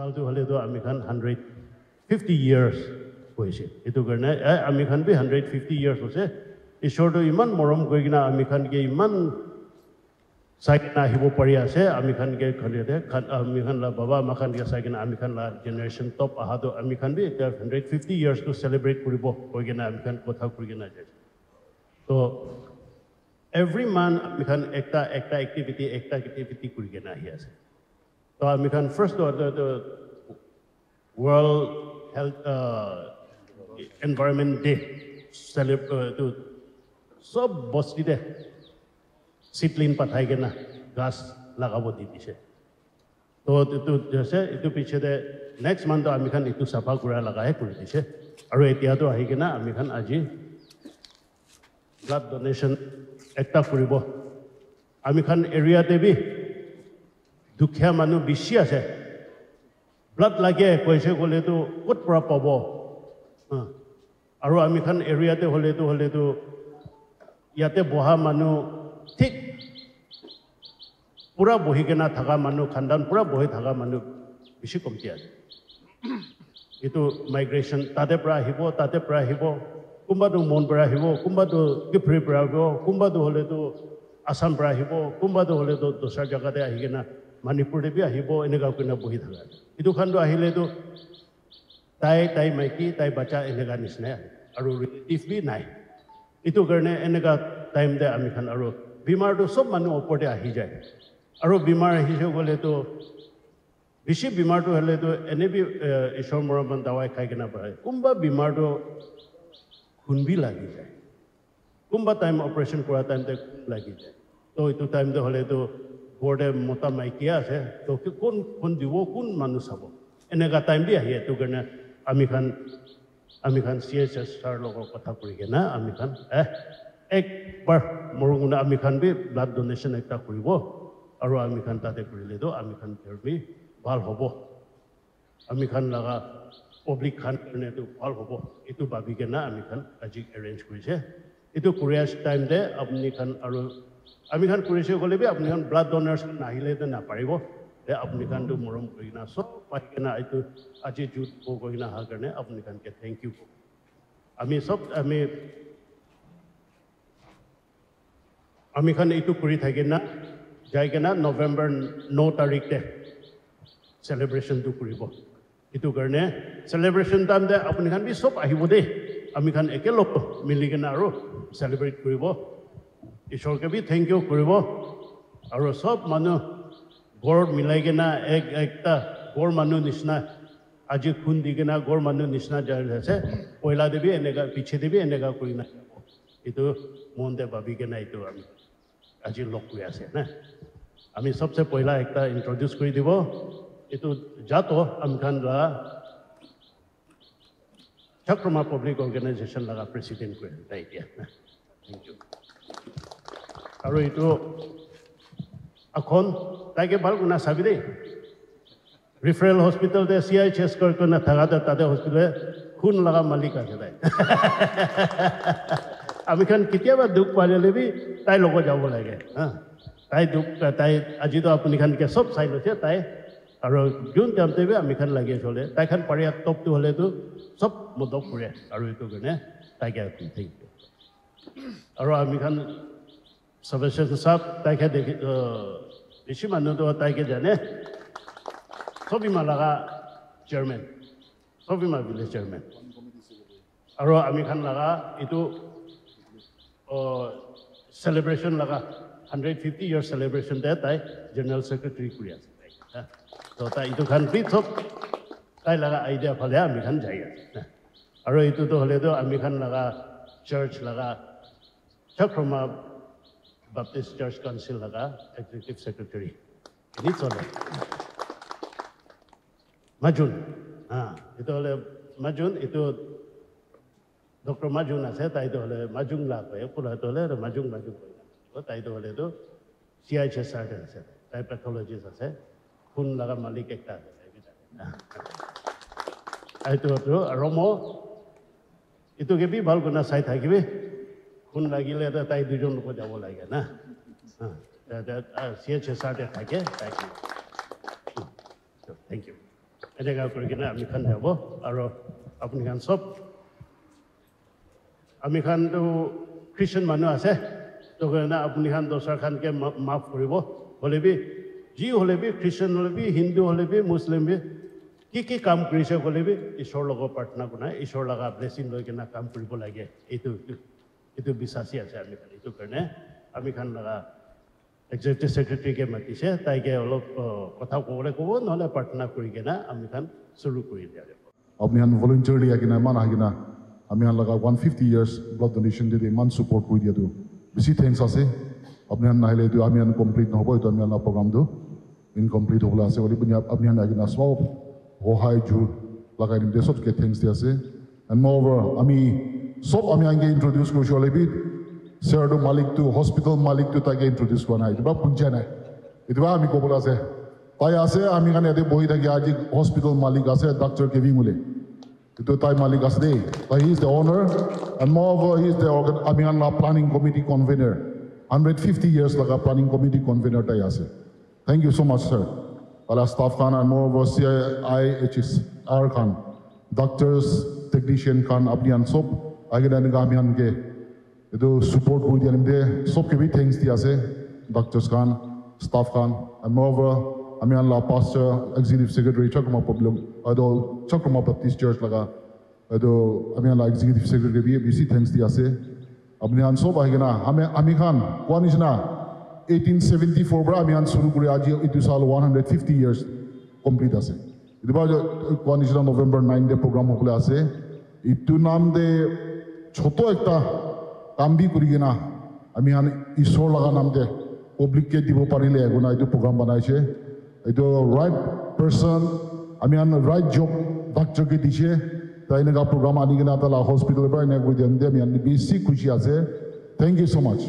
সালটো হলেতো আমি খান 150 years হয়েছে এটো কাৰণে আমি খান বি 150 years হচ্ছে ঈশ্বৰটো ইমান মৰম কৰি কিনা আমি খানকে ইমান চাইকিনা আহিব পাৰি আছে আমি খানকে আমি খান বাবা আমা খানকে চাইকিনা আমি খান জেনেৰেশ্যন টপ আহাটো আমি খান বি 150 years to celebrate কৰিব কৈ কিনা আমি খান কথা কৰি কিনা যায় তো every month আমি খান একটা activity কৰি কিনা আহি আছে তো আমি খান first the World Health Environment Day celebrate সব বস্তিতে সিডলিং পাঠাই কিনা গাছ লাগাব দি দিছে তো এইটো পিছতে নেক্সট মান্থ আমি খান এইটো চাফা কৰা লাগাই কৰি দিছে আৰু এতিয়াতো আহি কিনা আমি খান আজি ব্লাড ডোনেশ্যন একটা কৰিব আমি খান এৰিয়াতে বি দুখীয়া মানুহ বেছি আছে ব্লাড লাগে কৈছে গ'লেতো ক'ত পৰা পাব আৰু আমি খান এৰিয়াতে হলেতো ইয়াতে বহা মানুহ ঠিক পুৰা বহি কিনা থকা মানুহ খানদান পুৰা বহি থকা মানুহ বেছি কমতি আছে এইটো মাইগ্ৰেশ্যন তাতে পৰা আহিব কোনোবাটো মন পৰা আহিব কোনোবাটো কিফ্ৰি পৰা আহিব কোনোবাটো হলেতো আসাম পৰা আহিব কোনোবাটো হলেতো দোসৰ জায়গাতে আহি কিনা মণিপুৰতে বি আহিব এনেকা কিনা বহি থকা এইটো খানটো আহিলেতো তাই মাইকী তাই বাচ্চা এনেকা নিচিনা আৰু ৰিলেটিভ বি নাই এইটো কাৰণে এনেকা টাইম দে আমি খান আৰু বিমাৰটো সব মানুহ ওপৰতে আহি যায় আৰু বিমাৰ আহিছে গ'লেতো বেছি বিমাৰটো হ'লেতো এনে বি ঈশ্বৰ মৰমত দাৱাই খাই কিনা পাৰে কোনোবা বিমাৰটো খুনবি লাগি যায় কোনোবা টাইম অপাৰেশ্যন কৰা টাইমতে লাগি যায় তো এইটো টাইমতে হ'লেতো ঘৰতে মতা মাইকী আছে তো কোন দিব কোন মানুহ চাব এনেকা টাইম দি আহি এইটো কাৰণে আমি খান CHS ছাৰ লগত কথা কৰি কিনা আমি খান একবাৰ মৰুগুণা আমি খান বি ব্লাড ডোনেশ্যন একটা কৰিব আৰু আমি খান তাতে কৰিলেতো আমি খান বি ভাল হ'ব আমি খান লগা পাব্লিক খান কাৰণেতো ভাল হ'ব এইটো ভাবি কিনা আমি খান আজি এৰেঞ্জ কৰিছে এইটো কোৰিয়াছ টাইম দে আপুনি খান আৰু আমি খান কৰিছে গ'লে বি আপুনি খান ব্লাড ডোনাৰ্ছ নাহিলেতো নাপাৰিব আপুনি খানটো মৰম কৰি কিনা চব পাই কিনা এইটো আজি জুত কৰি কিনা অহাৰ কাৰণে আপুনি খানকে থেংক ইউ আমি খান এইটো কৰি থাকি না যাই কিনা নৱেম্বৰ 9 তাৰিখতে চেলিব্ৰেশ্যনটো কৰিব এইটো কাৰণে চেলিব্ৰেশ্যন টাইম দে আপুনি খান বি চব আহিব দেই আমি খান একেলগ মিলি কিনা আৰু চেলিব্ৰেট কৰিব ঈশ্বৰকে বি থেংক ইউ কৰিব আৰু চব মানুহ গড় মিলাই কিনা একটা গড় মানুহ নিচিনা আজি খুন দি কিনা গড় মানুহ নিচিনা যাই আছে পইলা দেবী এনেকা পিছে দেবী এনেকা কৰি না এইটো মনতে ভাবি কিনা এইটো আমি আজি লগ কৰি আছে না আমি সবচে পইলা একটা ইন্ট্ৰোডিউস কৰি দিব এইটো যাতো আমি খান চক্ৰমা পাব্লিক অৰ্গেনাইজেশ্যন লগা প্ৰেচিডেণ্ট কৰি তাই এতিয়া থেংক ইউ আৰু এইটো এখন তাইকে ভাল গুণা চাবি দেই ৰিফাৰেল হস্পিটেলতে CHS কৰি নাথাকাতে তাতে হস্পিটেলে খুন লগা মালিক আছে তাই আমি খান কেতিয়াবা দুখ পালে বি তাই লগত যাব লাগে তাই আজিতো আপুনি খানকে চব চাই লৈছে তাই আৰু যোন টাইমতে বি আমি খান লাগি চলে তাই খান পাৰি টপটো হ'লেতো চব মদক ফুৰে আৰু এইটো কাৰণে তাইকে থেংক ইউ আৰু আমি খান সদস্য সাহেব তাইকে দেখি বেছি মানুহটো তাইকে জানে সবিমা লগা চেয়াৰমেন সবিমা ভিলেজ চেয়াৰমেন আৰু আমি খান লগা এইটো celebration laga 150 year celebration there tai general secretary kuri ase to ta itu khan bi thop tai laga idea phale ami khan jai ase aro itu to hole to ami khan laga church laga chakrama baptist church council laga executive secretary ini chole majun itu hole majun itu Dr. Majung আছে তাই তো হলে মাজুং লাভ হয় পুরা তো হলে মাজুং তাই তো হলে তো CHS আছে তাই প্যাথোলজিস্ট আছে খুন লাগা মালিক একটা আছে তাই তো রম এটুকে বি ভাল গুণা চাই থাকিবি খুন লাগিলে তাই দুজন লোক যাব লাগে না CHS থাকে থ্যাংক ইউ এনেকা কৰি কিনে আমি খান যাব আৰু আপুনি খান সব আমি খানটো খ্ৰীষ্টান মানুহ আছে তো কাৰণে আপুনি খান দোসৰ খানকে মাফ কৰিব হ'লে বি যি হ'লে বি খ্ৰীষ্টান হ'লে বি হিন্দু হ'লে বি মুছলিম বি কি কাম কৰিছে ক'লে বি ঈশ্বৰৰ লগত প্ৰাৰ্থনা কৰা ঈশ্বৰ লগা ব্লেছিং লৈ কিনে কাম কৰিব লাগে এইটো বিশ্বাসী আছে আমি খান এইটো কাৰণে আমি খান লগা এক্সিকিউটিভ সেক্ৰেটাৰীকে মাতিছে তাইকে অলপ কথা ক'বলৈ ক'ব নহ'লে প্ৰাৰ্থনা কৰি কিনে আমি খান শুৰু কৰি দিয়া যাব আপনি হান ভলান্টিয়ারলি আগিনা মান আগিনা আমি হান লাগা 150 ইয়ার্স ব্লাড ডোনেশন দিদি মান সাপোর্ট কৰি দিয়াটো বেছি থ্যাঙ্কস আছে আপনি হান নাহিলে এইটো আমি হান কমপ্লিট নহ'ব এইটো আমি হান প্ৰগ্ৰামটো ইনকমপ্লিট হ'বলৈ আছে বুলি আপনি হান আগিনা সব সহায় জোৰ লগাই দিম সবকে থ্যাঙ্কস দি আছে এণ্ড মোৰঅভাৰ আমি সব আমি আগে ইন্ট্ৰোডিউস কৰিছোঁ অলৰেডি চেয়াৰটো মালিকটো হস্পিটেল মালিকটো তাকে ইন্ট্ৰোডিউস কৰা নাই এইটো পুঞ্জা নাই এইটো আমি ক'বলৈ আছে তাই আছে আমি কাৰণে ইয়াতে বহি থাকি আজি হস্পিটেল মালিক আছে ডক্টৰ কেভি মুলে itu tai malik asde but he is the owner and moreover he is the আমি আনলা planning committee convener 150 years laga planning committee convener tai ase thank you so much sir ala staff khan and moreover CIHSR khan doctors technician khan apni an sob agena ni ami an ke edu support kori dianim de sob ke bhi thanks di ase doctors khan staff khan and moreover আমি আনলা pastor executive secretary chakrama problem ado chakrama baptist church laga ado আমি আনলা executive secretary bi bc thanks di ase apni an sob ahigena ami khan koanishna 1874 bra ami an shuru kori aji itu sal 150 years complete ase itu ba koanishna november 9 de program hokole ase itu nam de choto ekta kambi kori gena ami han ishor laga nam de public ke dibo parile eguna itu program banaise itu right person আমি আন right job ডাক্তারকে দিছে তাই না programme আনি কিনা তালা hospital পৰা এনে কৰি দিয়ে আমি বেছি খুশি আছে থ্যাংক ইউ সো মাচ